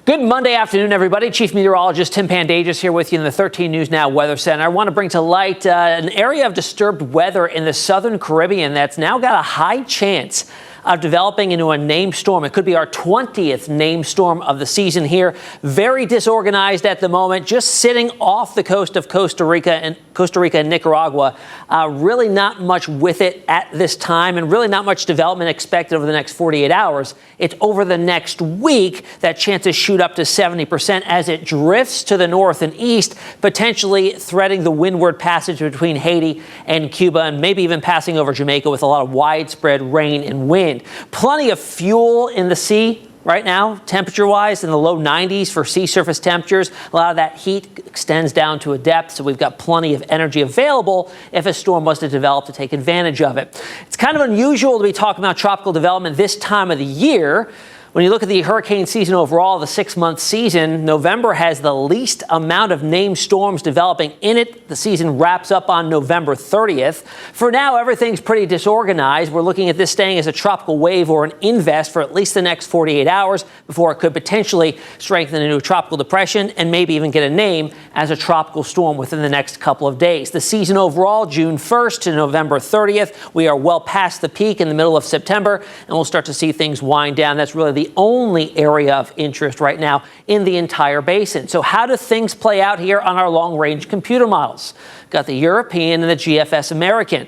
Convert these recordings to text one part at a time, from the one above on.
Good Monday afternoon, everybody. Chief Meteorologist Tim Pandajis here with you in the 13 News Now Weather Center. I want to bring to light an area of disturbed weather in the southern Caribbean that's now got a high chance of developing into a named storm. It could be our 20th named storm of the season here. Very disorganized at the moment, just sitting off the coast of Costa Rica and Nicaragua. Really not much with it at this time, and really not much development expected over the next 48 hours. It's over the next week that chances shoot up to 70% as it drifts to the north and east, potentially threading the windward passage between Haiti and Cuba, and maybe even passing over Jamaica with a lot of widespread rain and wind. Plenty of fuel in the sea right now, temperature-wise, in the low 90s for sea surface temperatures. A lot of that heat extends down to a depth, so we've got plenty of energy available if a storm was to develop to take advantage of it. It's kind of unusual to be talking about tropical development this time of the year. When you look at the hurricane season overall, the 6-month season, November has the least amount of named storms developing in it. The season wraps up on November 30th. For now, everything's pretty disorganized. We're looking at this staying as a tropical wave or an invest for at least the next 48 hours before it could potentially strengthen into a tropical depression and maybe even get a name as a tropical storm within the next couple of days. The season overall, June 1st to November 30th. We are well past the peak in the middle of September, and we'll start to see things wind down. That's really the only area of interest right now in the entire basin. So how do things play out here on our long-range computer models? Got the European and the GFS American.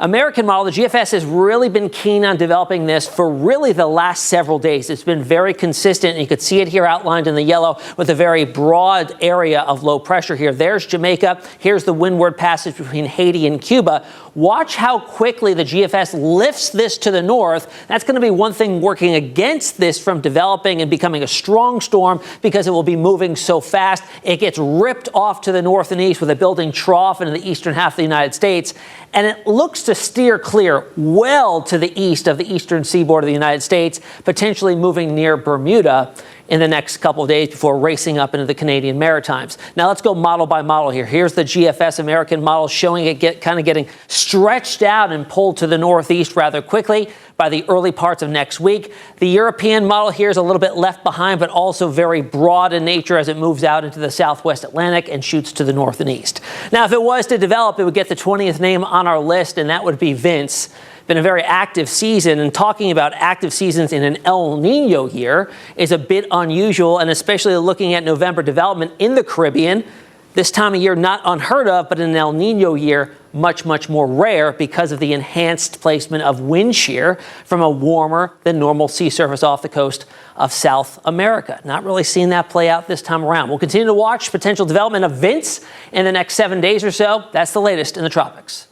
American model, the GFS has really been keen on developing this for really the last several days. It's been very consistent, and you could see it here outlined in the yellow with a very broad area of low pressure here. There's Jamaica. Here's the windward passage between Haiti and Cuba. Watch how quickly the GFS lifts this to the north. That's going to be one thing working against this from developing and becoming a strong storm, because it will be moving so fast. It gets ripped off to the north and east with a building trough into the eastern half of the United States, and it looks to steer clear well to the east of the eastern seaboard of the United States, potentially moving near Bermuda in the next couple of days before racing up into the Canadian Maritimes. Now let's go model by model here. Here's the GFS American model showing it getting stretched out and pulled to the northeast rather quickly by the early parts of next week. The European model here is a little bit left behind, but also very broad in nature as it moves out into the southwest Atlantic and shoots to the north and east. Now, if it was to develop, it would get the 20th name on our list, and that would be Vince. Been a very active season, and talking about active seasons in an El Nino year is a bit unusual, and especially looking at November development in the Caribbean. This time of year, not unheard of, but in an El Nino year, much, much more rare because of the enhanced placement of wind shear from a warmer than normal sea surface off the coast of South America. Not really seeing that play out this time around. We'll continue to watch potential development of Vince in the next 7 days or so. That's the latest in the tropics.